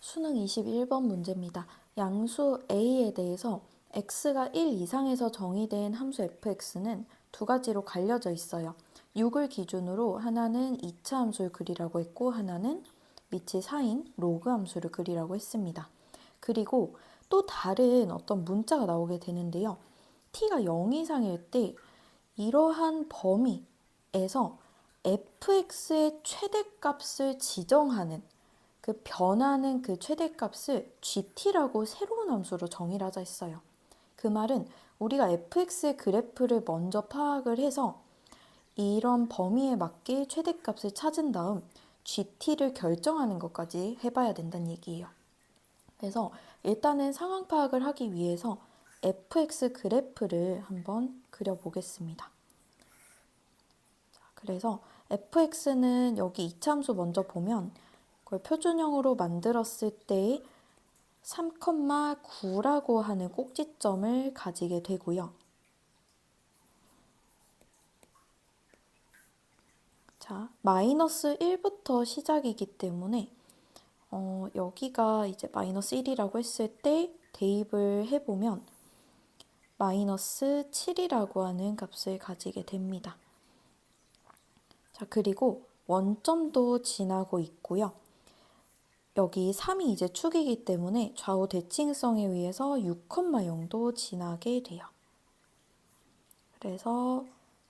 수능 21번 문제입니다. 양수 A에 대해서 x가 1 이상에서 정의된 함수 fx는 두 가지로 갈려져 있어요. 6을 기준으로 하나는 2차 함수를 그리라고 했고 하나는 밑이 4인 로그 함수를 그리라고 했습니다. 그리고 또 다른 어떤 문자가 나오게 되는데요. t가 0 이상일 때 이러한 범위에서 fx의 최대값을 지정하는 그 변하는 그 최대값을 gt라고 새로운 함수로 정의를 하자 했어요. 그 말은 우리가 fx의 그래프를 먼저 파악을 해서 이런 범위에 맞게 최대값을 찾은 다음 gt를 결정하는 것까지 해봐야 된다는 얘기예요. 그래서 일단은 상황 파악을 하기 위해서 fx 그래프를 한번 그려보겠습니다. 그래서 fx는 여기 이차함수 먼저 보면 그걸 표준형으로 만들었을 때 3,9라고 하는 꼭지점을 가지게 되고요. 자, 마이너스 1부터 시작이기 때문에 여기가 이제 마이너스 1이라고 했을 때 대입을 해보면 마이너스 7이라고 하는 값을 가지게 됩니다. 자, 그리고 원점도 지나고 있고요. 여기 3이 이제 축이기 때문에 좌우 대칭성에 의해서 6,0도 지나게 돼요. 그래서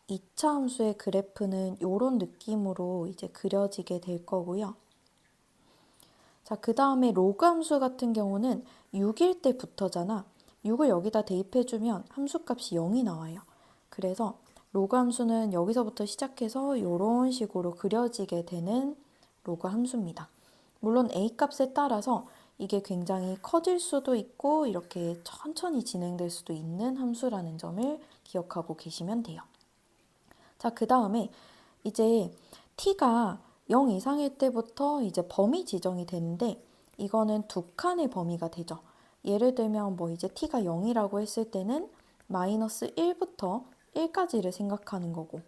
2차 함수의 그래프는 이런 느낌으로 이제 그려지게 될 거고요. 자, 그 다음에 로그 함수 같은 경우는 6일 때부터잖아. 6을 여기다 대입해주면 함수값이 0이 나와요. 그래서 로그 함수는 여기서부터 시작해서 이런 식으로 그려지게 되는 로그 함수입니다. 물론 a 값에 따라서 이게 굉장히 커질 수도 있고 이렇게 천천히 진행될 수도 있는 함수라는 점을 기억하고 계시면 돼요. 자, 그 다음에 이제 t가 0 이상일 때부터 이제 범위 지정이 되는데 이거는 두 칸의 범위가 되죠. 예를 들면 뭐 이제 t가 0이라고 했을 때는 마이너스 1부터 1까지를 생각하는 거고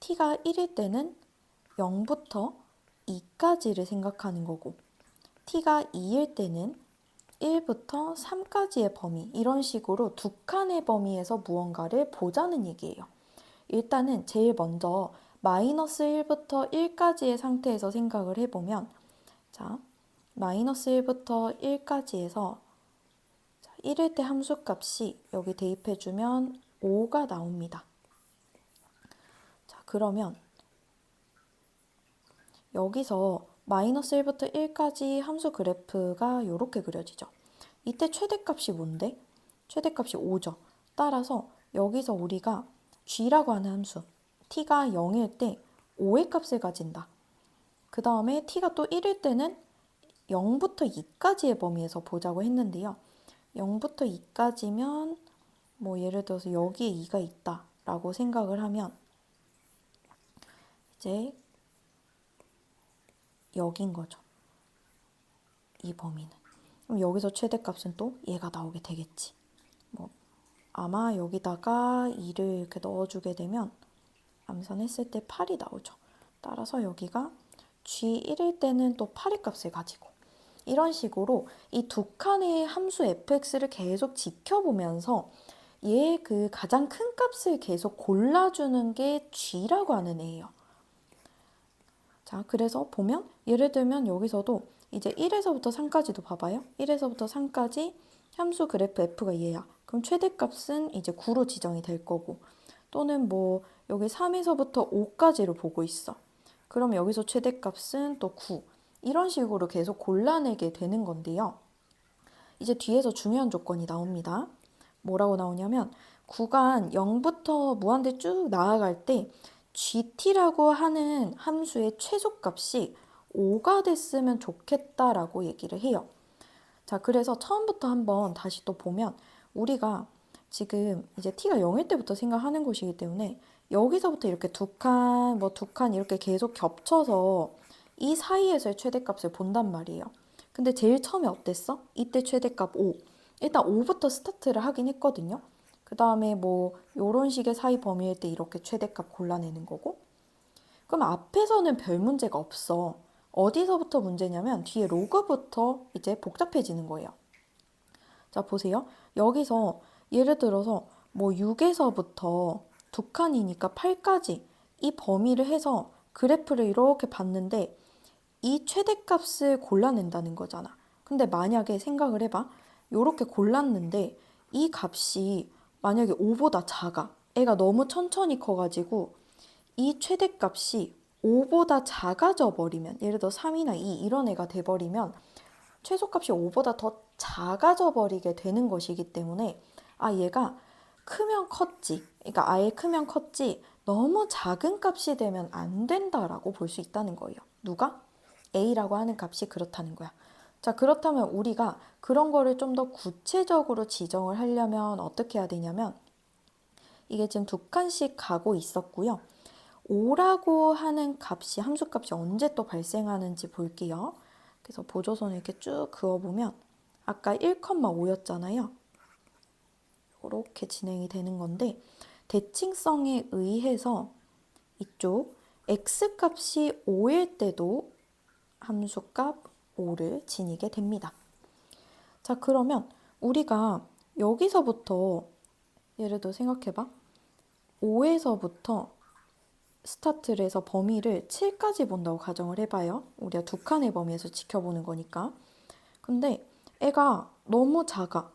t가 1일 때는 0부터 2까지를 생각하는 거고 t가 2일 때는 1부터 3까지의 범위 이런 식으로 두 칸의 범위에서 무언가를 보자는 얘기예요. 일단은 제일 먼저 마이너스 1부터 1까지의 상태에서 생각을 해보면 자, 마이너스 1부터 1까지에서 1일 때 함수값이 여기 대입해주면 5가 나옵니다. 자, 그러면 여기서 마이너스 1부터 1까지 함수 그래프가 이렇게 그려지죠. 이때 최대값이 뭔데? 최대값이 5죠. 따라서 여기서 우리가 g라고 하는 함수 t가 0일 때 5의 값을 가진다. 그 다음에 t가 또 1일 때는 0부터 2까지의 범위에서 보자고 했는데요. 0부터 2까지면 뭐 예를 들어서 여기에 2가 있다 라고 생각을 하면 이제 여긴 거죠. 이 범위는. 그럼 여기서 최대값은 또 얘가 나오게 되겠지. 뭐 아마 여기다가 2를 이렇게 넣어주게 되면 암산했을 때 8이 나오죠. 따라서 여기가 G1일 때는 또 8의 값을 가지고 이런 식으로 이 두 칸의 함수 fx를 계속 지켜보면서 얘의 그 가장 큰 값을 계속 골라주는 게 G라고 하는 애예요. 자, 그래서 보면 예를 들면 여기서도 이제 1에서부터 3까지도 봐봐요. 1에서부터 3까지 함수 그래프 f가 얘야. 그럼 최대값은 이제 9로 지정이 될 거고 또는 뭐 여기 3에서부터 5까지로 보고 있어. 그럼 여기서 최대값은 또 9. 이런 식으로 계속 골라내게 되는 건데요. 이제 뒤에서 중요한 조건이 나옵니다. 뭐라고 나오냐면 구간 0부터 무한대 쭉 나아갈 때 gt라고 하는 함수의 최소값이 5가 됐으면 좋겠다라고 얘기를 해요. 자, 그래서 처음부터 한번 다시 또 보면 우리가 지금 이제 t가 0일 때부터 생각하는 것이기 때문에 여기서부터 이렇게 두 칸, 뭐 두 칸 이렇게 계속 겹쳐서 이 사이에서의 최대값을 본단 말이에요. 근데 제일 처음에 어땠어? 이때 최대값 5. 일단 5부터 스타트를 하긴 했거든요. 그 다음에 뭐 요런 식의 사이 범위일 때 이렇게 최대값 골라내는 거고 그럼 앞에서는 별 문제가 없어. 어디서부터 문제냐면 뒤에 로그부터 이제 복잡해지는 거예요. 자, 보세요. 여기서 예를 들어서 뭐 6에서부터 두 칸이니까 8까지 이 범위를 해서 그래프를 이렇게 봤는데 이 최대값을 골라낸다는 거잖아. 근데 만약에 생각을 해봐. 이렇게 골랐는데 이 값이 만약에 5보다 작아. 애가 너무 천천히 커가지고 이 최대값이 5보다 작아져 버리면, 예를 들어 3이나 2 이런 애가 돼버리면 최소값이 5보다 더 작아져 버리게 되는 것이기 때문에 아, 얘가 크면 컸지. 그러니까 아예 크면 컸지 너무 작은 값이 되면 안 된다라고 볼 수 있다는 거예요. 누가? A라고 하는 값이 그렇다는 거야. 자, 그렇다면 우리가 그런 거를 좀 더 구체적으로 지정을 하려면 어떻게 해야 되냐면 이게 지금 두 칸씩 가고 있었고요. 5라고 하는 값이 함수값이 언제 또 발생하는지 볼게요. 그래서 보조선을 이렇게 쭉 그어보면 아까 1,5였잖아요. 이렇게 진행이 되는 건데 대칭성에 의해서 이쪽 x값이 5일 때도 함수값 5를 지니게 됩니다. 자, 그러면 우리가 여기서부터 예를 들어 생각해봐. 5에서부터 스타트를 해서 범위를 7까지 본다고 가정을 해봐요. 우리가 두 칸의 범위에서 지켜보는 거니까. 근데 애가 너무 작아.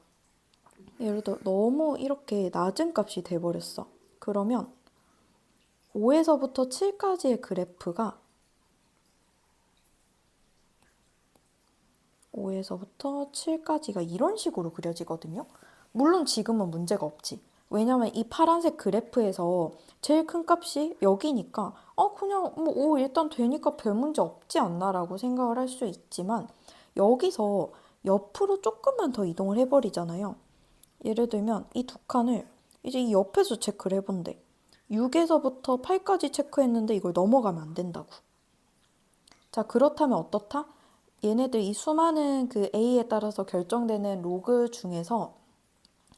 예를 들어 너무 이렇게 낮은 값이 돼버렸어. 그러면 5에서부터 7까지의 그래프가 5에서부터 7까지가 이런 식으로 그려지거든요. 물론 지금은 문제가 없지. 왜냐면 이 파란색 그래프에서 제일 큰 값이 여기니까 그냥 뭐 5 일단 되니까 별 문제 없지 않나라고 생각을 할 수 있지만 여기서 옆으로 조금만 더 이동을 해버리잖아요. 예를 들면 이 두 칸을 이제 이 옆에서 체크를 해본대. 6에서부터 8까지 체크했는데 이걸 넘어가면 안 된다고. 자, 그렇다면 어떻다? 얘네들 이 수많은 그 A에 따라서 결정되는 로그 중에서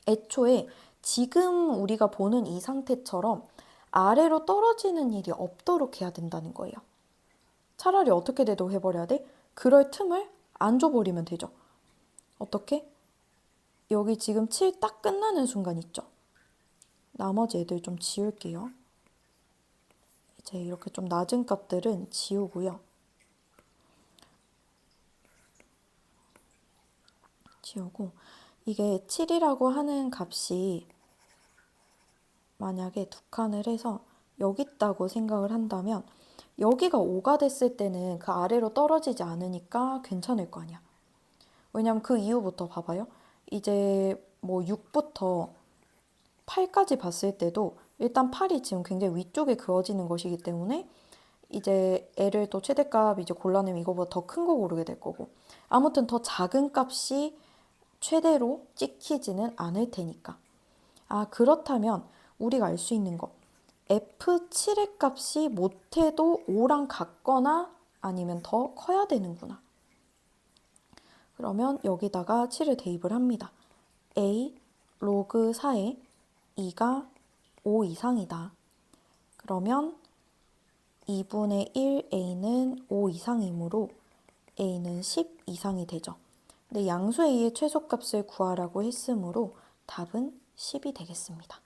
애초에 지금 우리가 보는 이 상태처럼 아래로 떨어지는 일이 없도록 해야 된다는 거예요. 차라리 어떻게 대도해버려야 돼? 그럴 틈을 안 줘버리면 되죠. 어떻게? 여기 지금 7 딱 끝나는 순간 있죠. 나머지 애들 좀 지울게요. 이제 이렇게 좀 낮은 값들은 지우고요. 지우고 이게 7이라고 하는 값이 만약에 두 칸을 해서 여기 있다고 생각을 한다면 여기가 5가 됐을 때는 그 아래로 떨어지지 않으니까 괜찮을 거 아니야. 왜냐면 그 이후부터 봐봐요. 이제 뭐 6부터 8까지 봤을 때도 일단 8이 지금 굉장히 위쪽에 그어지는 것이기 때문에 이제 애를 또 최대값 이제 골라내면 이거보다 더 큰 거 고르게 될 거고 아무튼 더 작은 값이 최대로 찍히지는 않을 테니까. 아, 그렇다면 우리가 알 수 있는 거 F7의 값이 못해도 5랑 같거나 아니면 더 커야 되는구나. 그러면 여기다가 7을 대입을 합니다. A 로그 4에 2가 5 이상이다. 그러면 2분의 1 A는 5 이상이므로 A는 10 이상이 되죠. 근데 양수 A의 최소값을 구하라고 했으므로 답은 10이 되겠습니다.